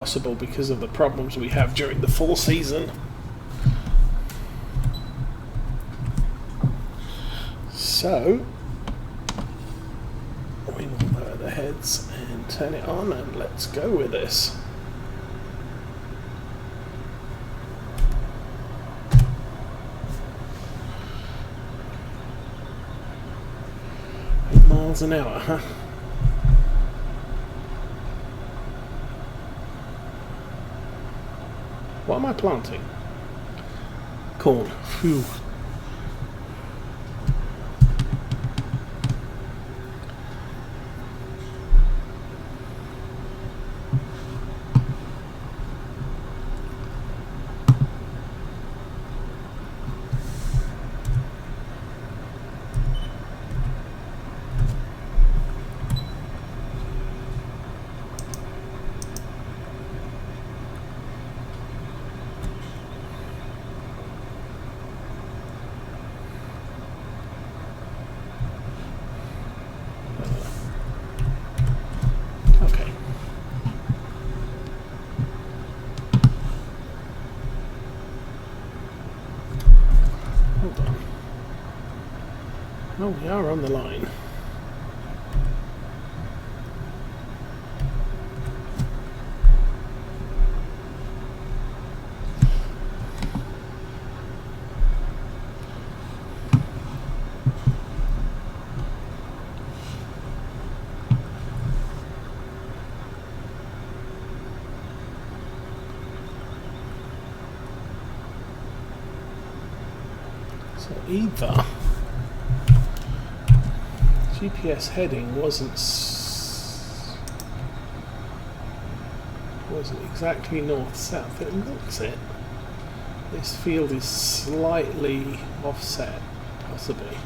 possible because of the problems we have during the fall season. So we will lower the heads and turn it on, and let's go with this. Miles an hour, huh? What am I planting? Corn. Phew. Oh, we are on the line. So either GPS heading wasn't exactly north-south. It looks it. This field is slightly offset, possibly.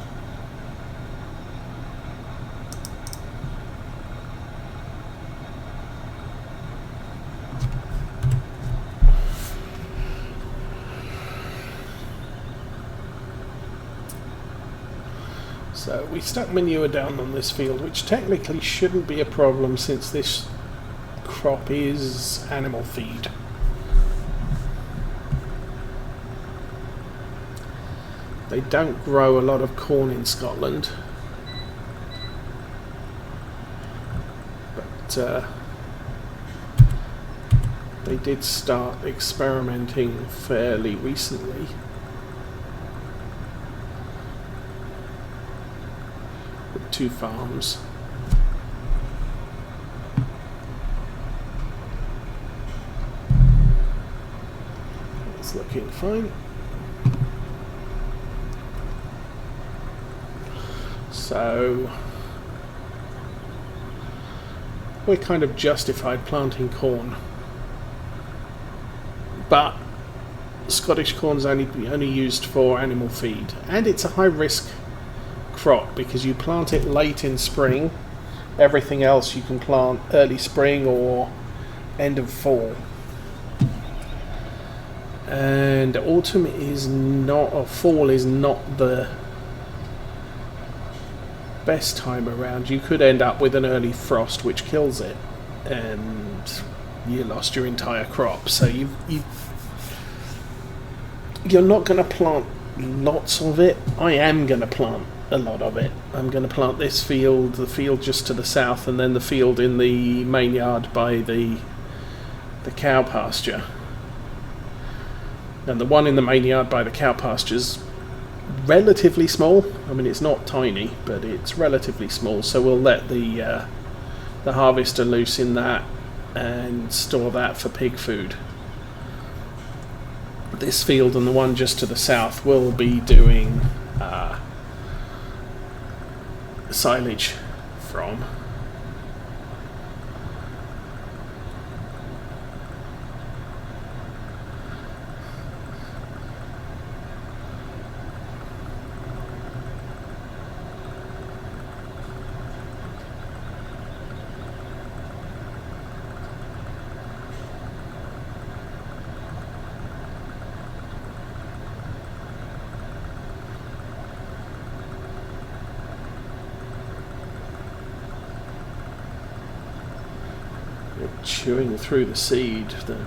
So we stuck manure down on this field, which technically shouldn't be a problem since this crop is animal feed. They don't grow a lot of corn in Scotland, but they did start experimenting fairly recently. With 2 farms. It's looking fine. So we're kind of justified planting corn, but Scottish corn's only used for animal feed, and it's a high risk crop because you plant it late in spring. Everything else you can plant early spring or end of fall. And autumn is not, or fall is not the best time around. You could end up with an early frost which kills it, and you lost your entire crop. So you're not going to plant lots of it. I am going to plant a lot of it. I'm going to plant this field, the field just to the south, and then the field in the main yard by the cow pasture. And the one in the main yard by the cow pasture is relatively small. I mean, it's not tiny, but it's relatively small. So we'll let the harvester loose in that and store that for pig food. This field and the one just to the south will be doing silage from. chewing through the seed. The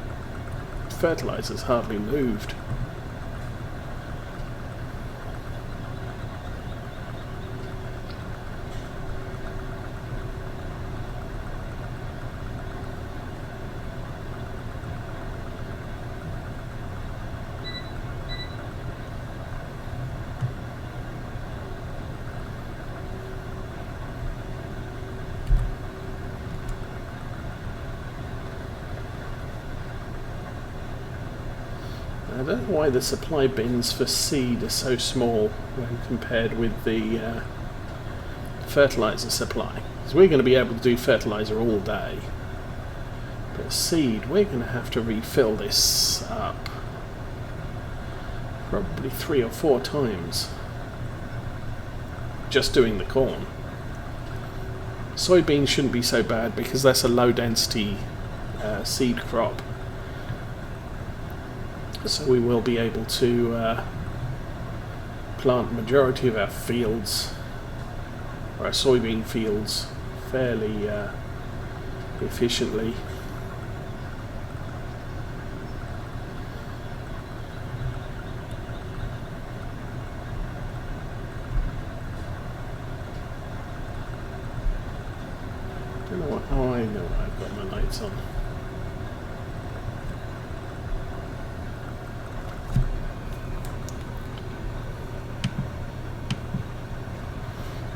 fertilizer's hardly moved. I don't know why the supply bins for seed are so small when compared with the fertilizer supply. Because we're going to be able to do fertilizer all day. But seed, we're going to have to refill this up probably 3 or 4 times. Just doing the corn. Soybeans shouldn't be so bad because that's a low density seed crop. So we will be able to plant the majority of our fields, or our soybean fields, fairly efficiently. Don't know what. Oh, I know I've got my lights on.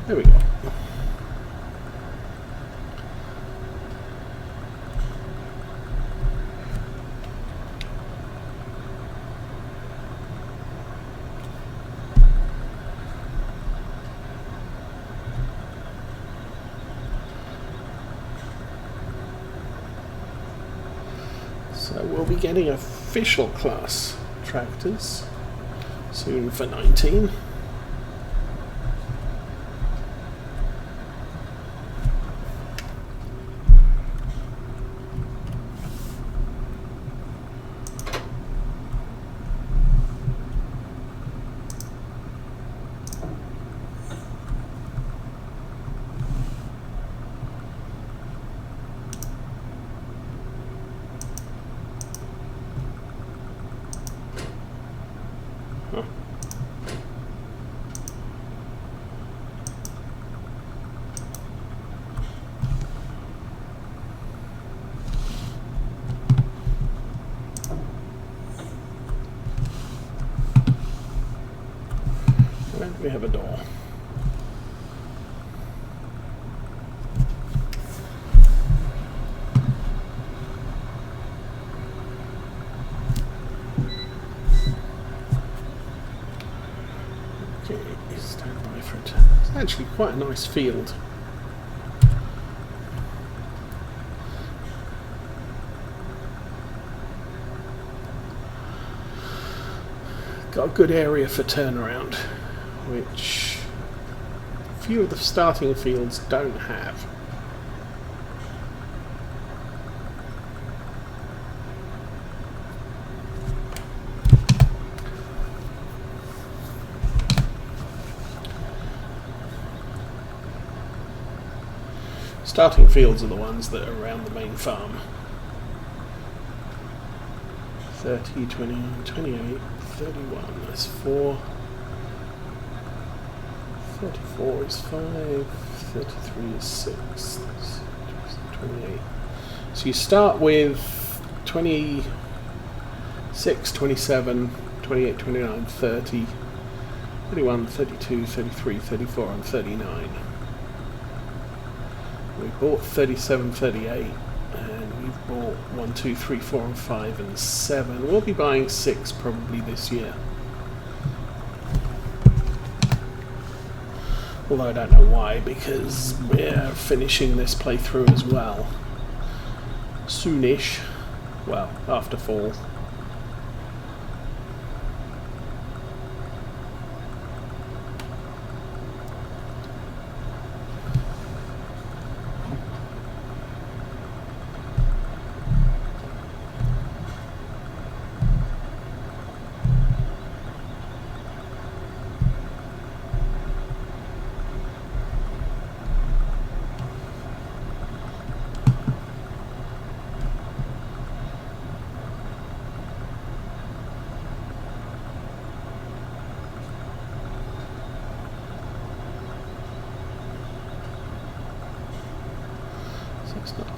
There we go. So we'll be getting official class tractors soon for 19. We have a door. Okay, stand by for it. It's actually quite a nice field. Got a good area for turnaround, which few of the starting fields don't have. Starting fields are the ones that are around the main farm. 30, 29, 28, 31, that's 4. 34 is 5, 33 is 6, 28. So you start with 26, 27, 28, 29, 30, 31, 32, 33, 34 and 39. We bought 37, 38 and we've bought 1, 2, 3, 4 and 5 and 7. We'll be buying 6 probably this year. Although I don't know why, because we're finishing this playthrough as well. Soonish. Well, after fall.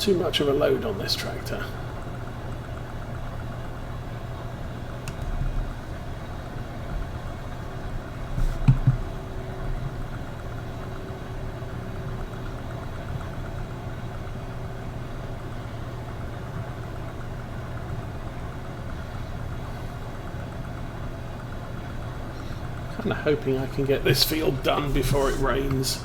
too much of a load on this tractor. Kind of hoping I can get this field done before it rains.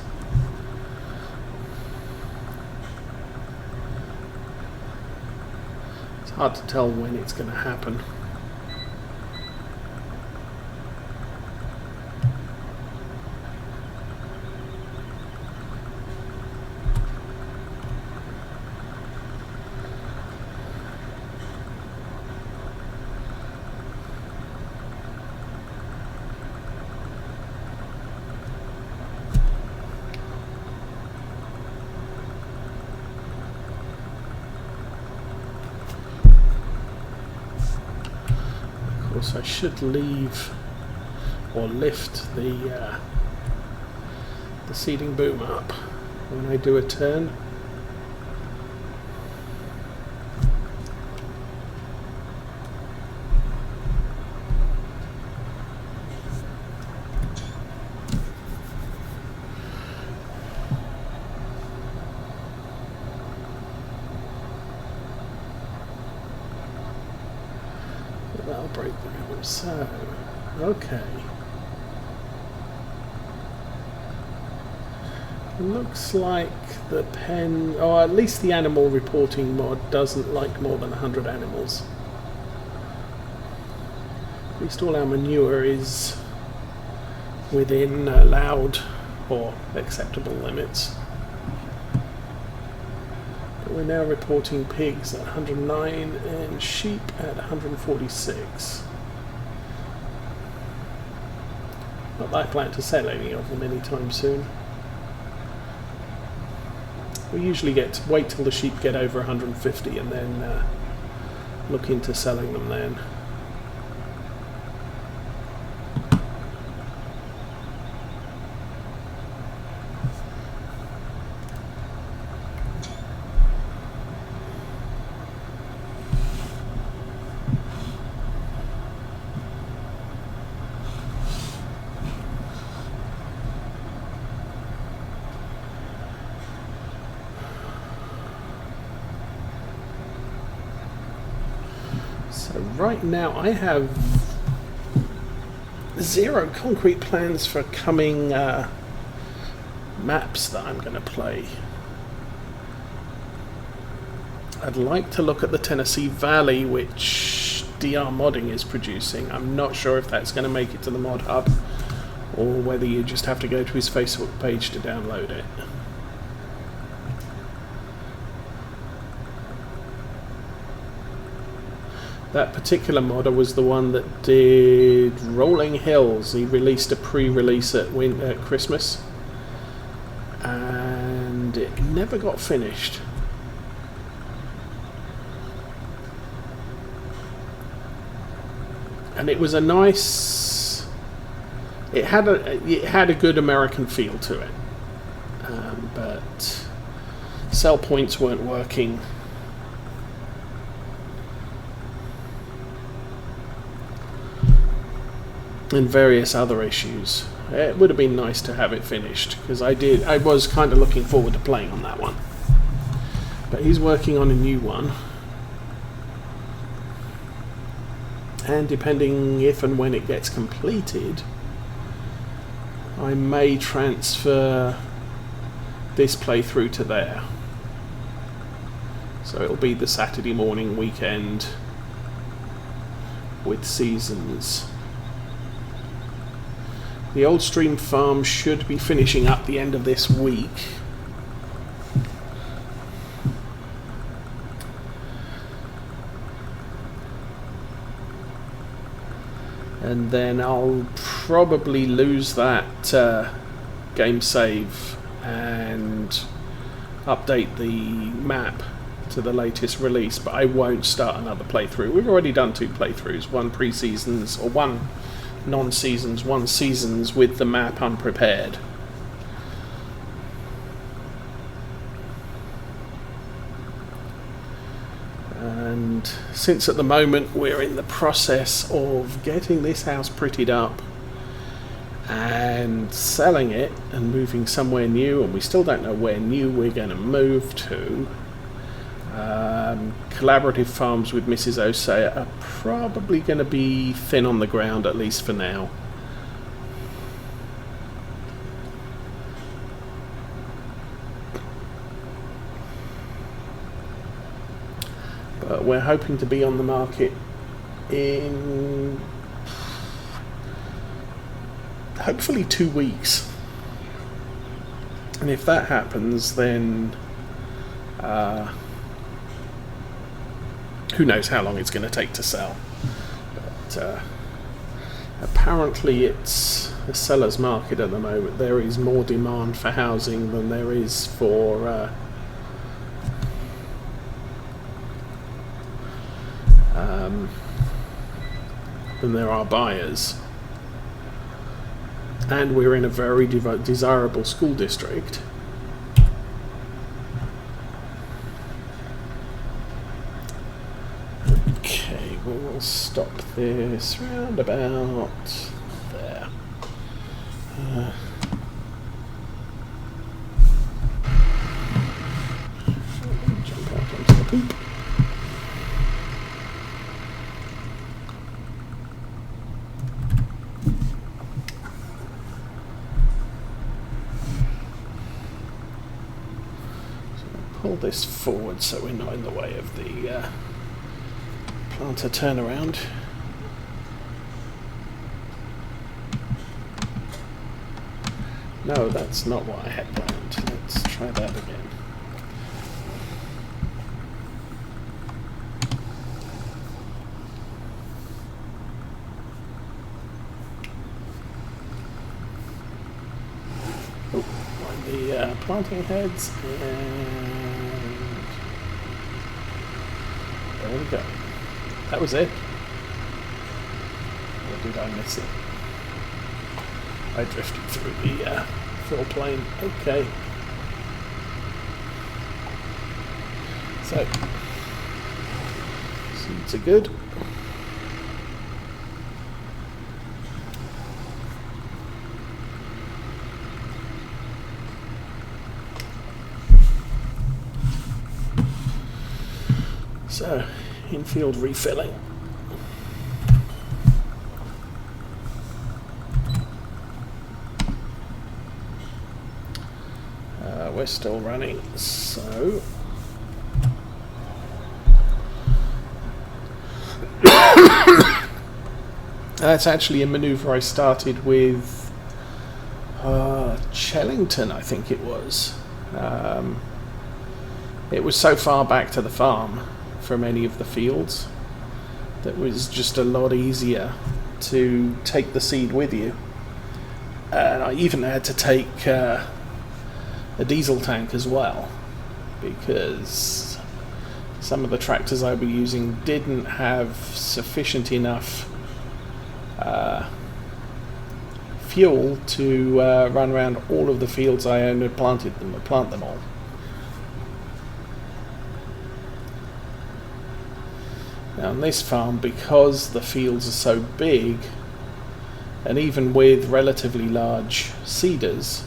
It's hard to tell when it's going to happen. I should leave or lift the seeding boom up when I do a turn. That'll break the rhythm. So, okay. It looks like the pen, or at least the animal reporting mod, doesn't like more than 100 animals. At least all our manure is within allowed or acceptable limits. We're now reporting pigs at 109 and sheep at 146. Not that I plan to sell any of them anytime soon. We usually wait till the sheep get over 150 and then look into selling them then. So right now I have 0 concrete plans for coming maps that I'm going to play. I'd like to look at the Tennessee Valley, which DR Modding is producing. I'm not sure if that's going to make it to the mod hub or whether you just have to go to his Facebook page to download it. That particular modder was the one that did Rolling Hills. He released a pre-release at Christmas and it never got finished. And it was a nice, it had a good American feel to it, but sell points weren't working. And various other issues. It would have been nice to have it finished because I was kind of looking forward to playing on that one. But he's working on a new one, and depending if and when it gets completed, I may transfer this playthrough to there. So it'll be the Saturday morning weekend with seasons. The Old Stream Farm should be finishing up the end of this week. And then I'll probably lose that game save and update the map to the latest release, but I won't start another playthrough. We've already done 2 playthroughs, one pre-seasons, or one non-seasons, one seasons with the map unprepared. And since at the moment we're in the process of getting this house prettied up and selling it and moving somewhere new, and we still don't know where new we're going to move to, collaborative farms with Mrs. Osei are probably going to be thin on the ground, at least for now. But we're hoping to be on the market in hopefully 2 weeks. And if that happens, then who knows how long it's going to take to sell. But apparently it's a seller's market at the moment. There is more demand for housing than there is for than there are buyers. And we're in a very desirable school district. Okay, we will stop this round about there. Jump out onto the poop. Pull this forward so we're not in the way of the planter turnaround. No, that's not what I had planned. Let's try that again. Oh, find the planting heads, and there we go. That was it. Or did I miss it? I drifted through the fill plane. Okay. So, seeds are good. So, infield refilling. We're still running, so that's actually a manoeuvre I started with Chellington, I think it was. It was so far back to the farm from any of the fields that was just a lot easier to take the seed with you. And I even had to take a diesel tank as well, because some of the tractors I was using didn't have sufficient enough fuel to run around all of the fields I owned and plant them all. Now on this farm, because the fields are so big, and even with relatively large seeders,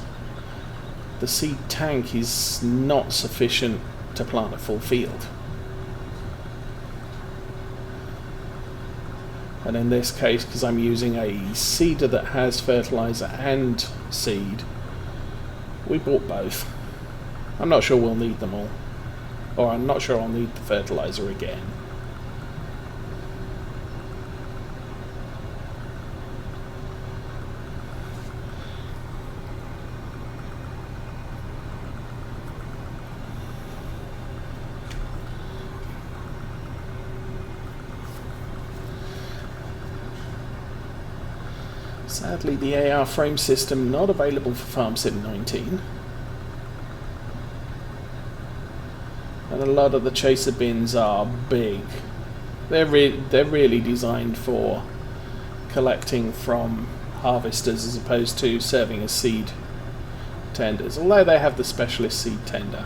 the seed tank is not sufficient to plant a full field. And in this case, because I'm using a seeder that has fertilizer and seed, we bought both. I'm not sure we'll need them all, or I'm not sure I'll need the fertilizer again. Sadly, the AR frame system not available for Farm Sim 19. And a lot of the chaser bins are big. They're really designed for collecting from harvesters as opposed to serving as seed tenders, although they have the specialist seed tender.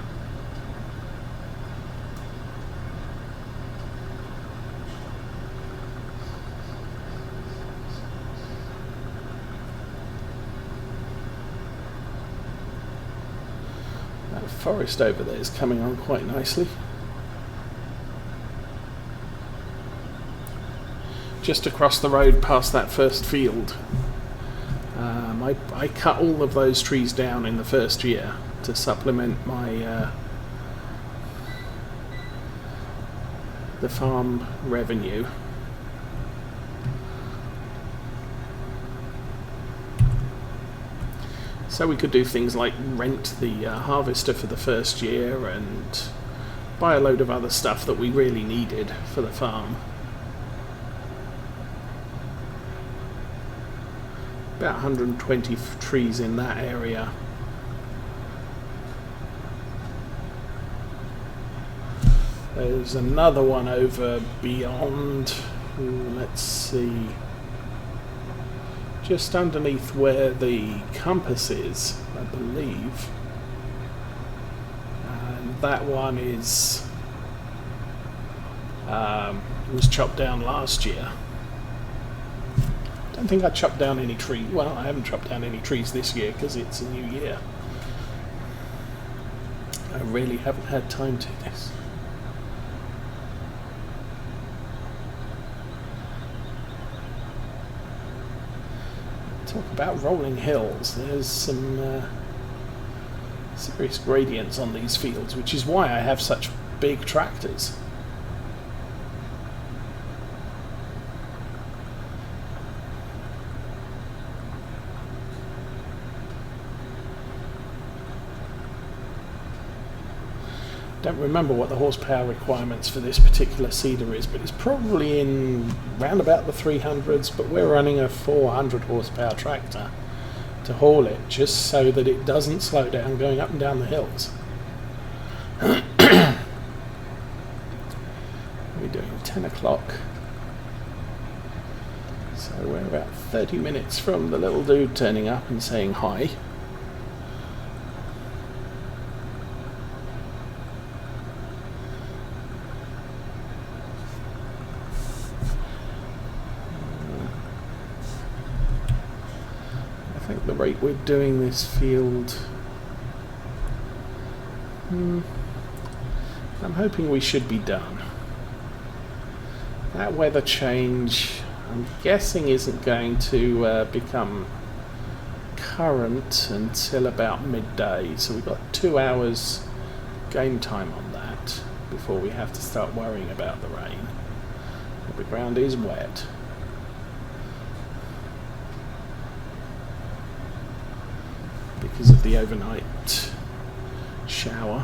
forest over there is coming on quite nicely. Just across the road past that first field, I cut all of those trees down in the first year to supplement my the farm revenue. So we could do things like rent the harvester for the first year and buy a load of other stuff that we really needed for the farm. About 120 trees in that area. There's another one over beyond, let's see, just underneath where the compass is, I believe. And that one is was chopped down last year. I don't think I chopped down any trees. Well, I haven't chopped down any trees this year because it's a new year. I really haven't had time to do this. Talk about rolling hills. There's some serious gradients on these fields, which is why I have such big tractors. Don't remember what the horsepower requirements for this particular seeder is, but it's probably in round about the 300s, but we're running a 400 horsepower tractor to haul it just so that it doesn't slow down going up and down the hills. We're doing 10 o'clock, so we're about 30 minutes from the little dude turning up and saying hi. The rate we're doing this field, I'm hoping we should be done. That weather change, I'm guessing, isn't going to become current until about midday, so we've got 2 hours game time on that before we have to start worrying about the rain. The ground is wet. Because of the overnight shower.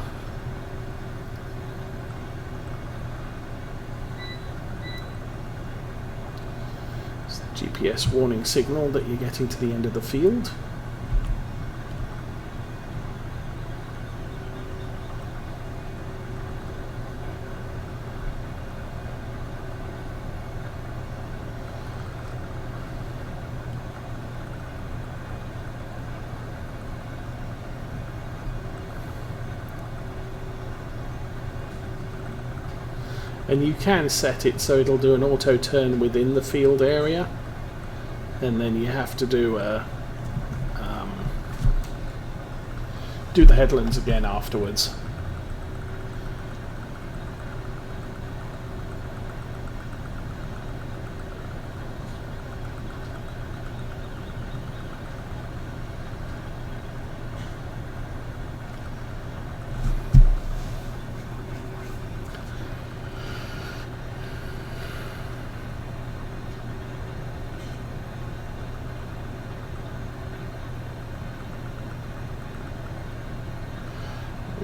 It's the GPS warning signal that you're getting to the end of the field. And you can set it so it'll do an auto turn within the field area, and then you have to do the headlands again afterwards.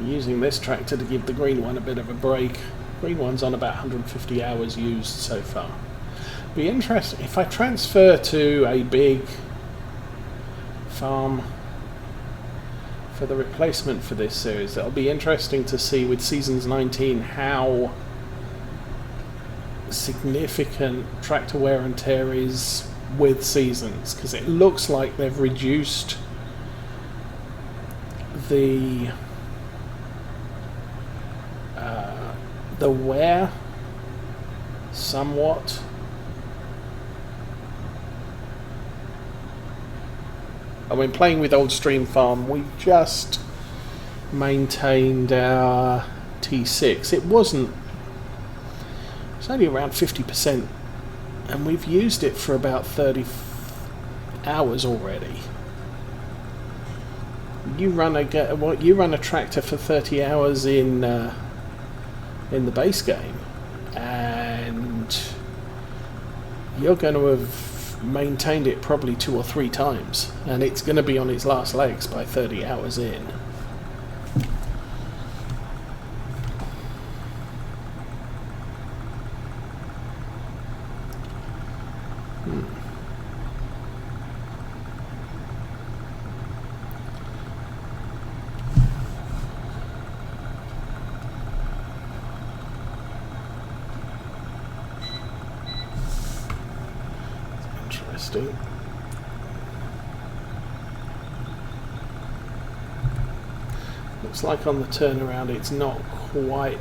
Using this tractor to give the green one a bit of a break. Green one's on about 150 hours used so far. Be interesting if I transfer to a big farm for the replacement for this series. It'll be interesting to see with Seasons 19 how significant tractor wear and tear is with Seasons, because it looks like they've reduced the wear somewhat. I mean, playing with Old Stream Farm, we just maintained our T6. It wasn't. It's only around 50%, and we've used it for about 30 hours already. You run a tractor for 30 hours in the base game, and you're going to have maintained it probably 2 or 3 times, and it's going to be on its last legs by 30 hours in. Interesting. Looks like on the turnaround it's not quite...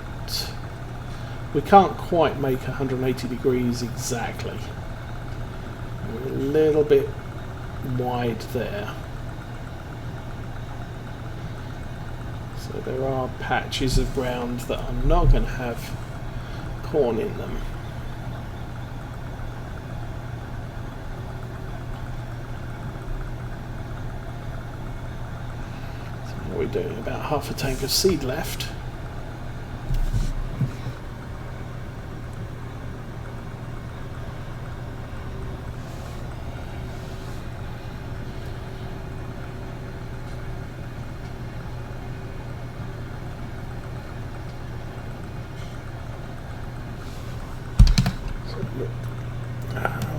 We can't quite make 180 degrees exactly. We're a little bit wide there. So there are patches of ground that are not going to have corn in them. We're doing about half a tank of seed left.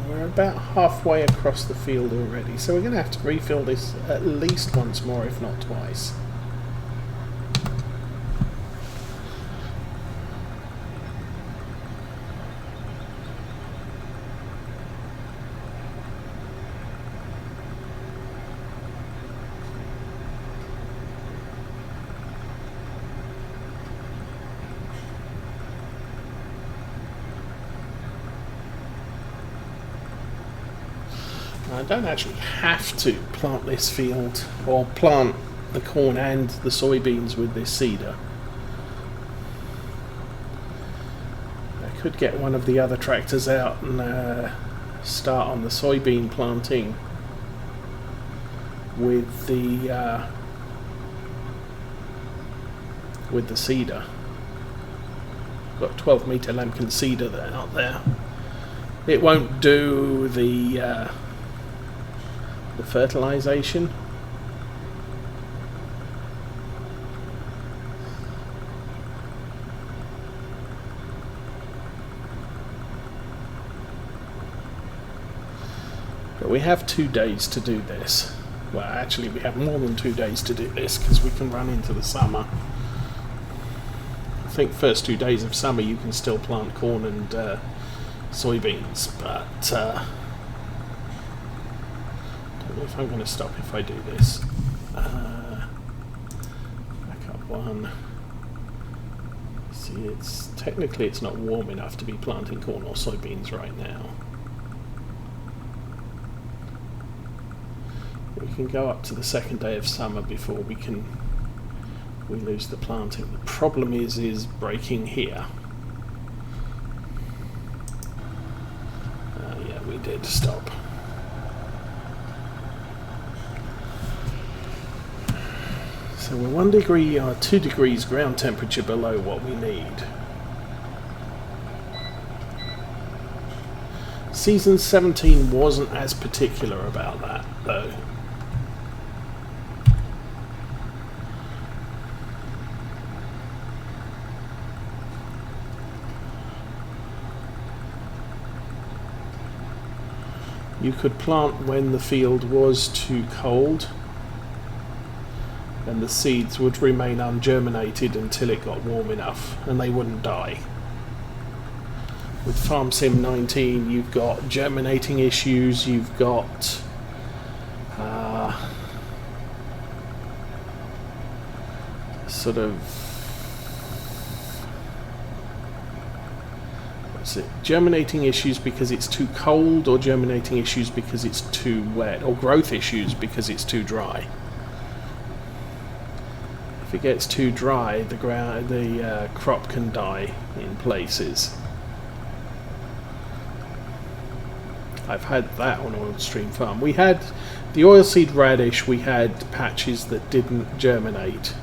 We're about halfway across the field already, so we're going to have to refill this at least once more, if not twice. I don't actually have to plant this field, or plant the corn and the soybeans with this seeder. I could get one of the other tractors out and start on the soybean planting with the seeder. Got a 12-metre lambkin seeder there, out there. It won't do the fertilization. But we have 2 days to do this. Well, actually we have more than 2 days to do this because we can run into the summer. I think first 2 days of summer you can still plant corn and soybeans, but if I'm going to stop if I do this. Back up one. See, it's technically it's not warm enough to be planting corn or soybeans right now. We can go up to the second day of summer before we lose the planting. The problem is breaking here. Yeah, we did stop. So we're 1 degree or 2 degrees ground temperature below what we need. Season 17 wasn't as particular about that, though. You could plant when the field was too cold, and the seeds would remain ungerminated until it got warm enough, and they wouldn't die. With Farm Sim 19 you've got germinating issues, you've got sort of, what's it, germinating issues because it's too cold, or germinating issues because it's too wet, or growth issues because it's too dry. If it gets too dry, the crop can die in places. I've had that on Oilstream Farm. We had the oilseed radish, we had patches that didn't germinate.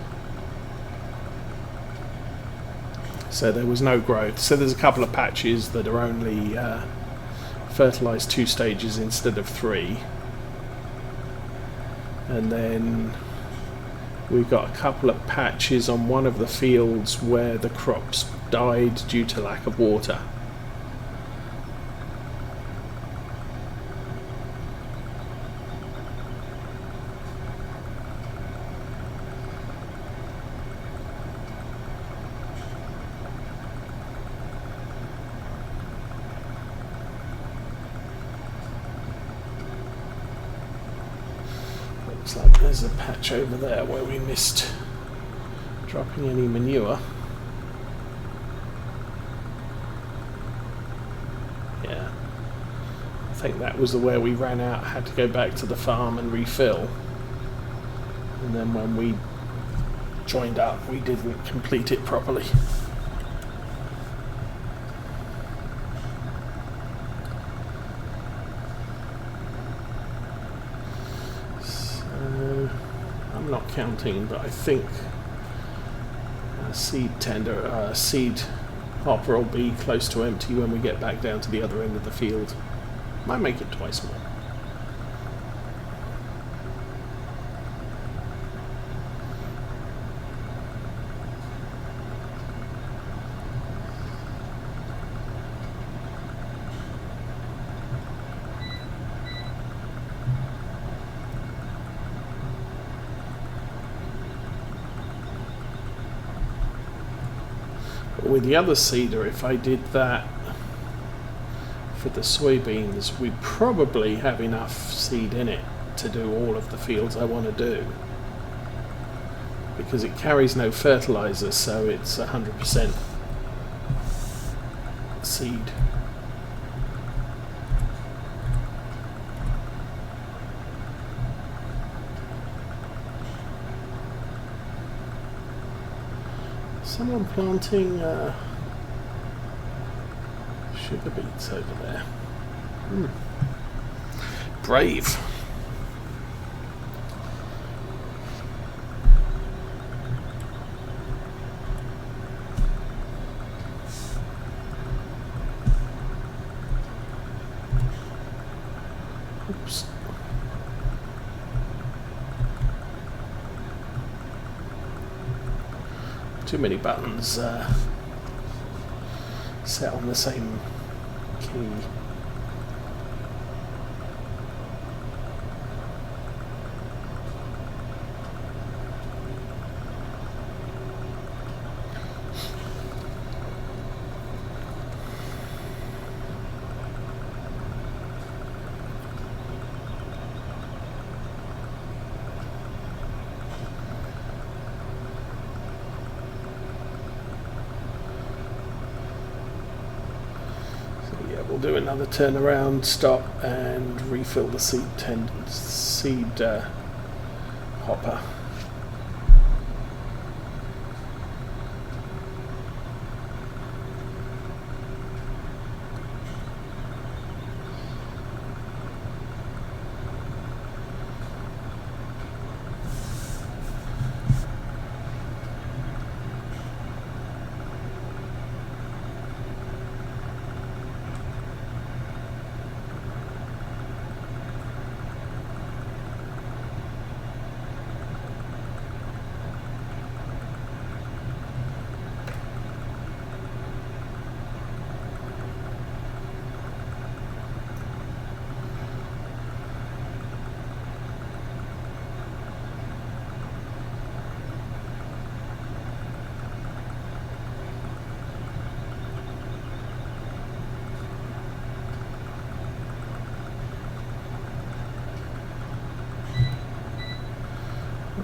So there was no growth. So there's a couple of patches that are only fertilised 2 stages instead of 3. And then we've got a couple of patches on one of the fields where the crops died due to lack of water. Looks like there's a patch over there where we missed dropping any manure. Yeah, I think that was where we ran out, had to go back to the farm and refill. And then when we joined up, we didn't complete it properly. I'm not counting, but I think seed hopper will be close to empty when we get back down to the other end of the field. Might make it twice more. With the other seeder, if I did that for the soybeans, we'd probably have enough seed in it to do all of the fields I want to do, because it carries no fertilizer, so it's 100% seed. Someone planting sugar beets over there. Brave. Oops. Too many buttons set on the same key. We'll do another turnaround, stop, and refill the seed hopper.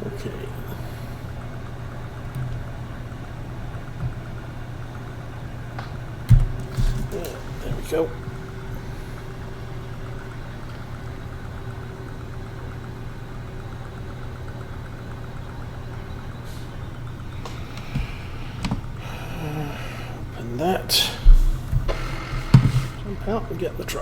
Okay. Yeah, there we go. And that, jump out and get the truck.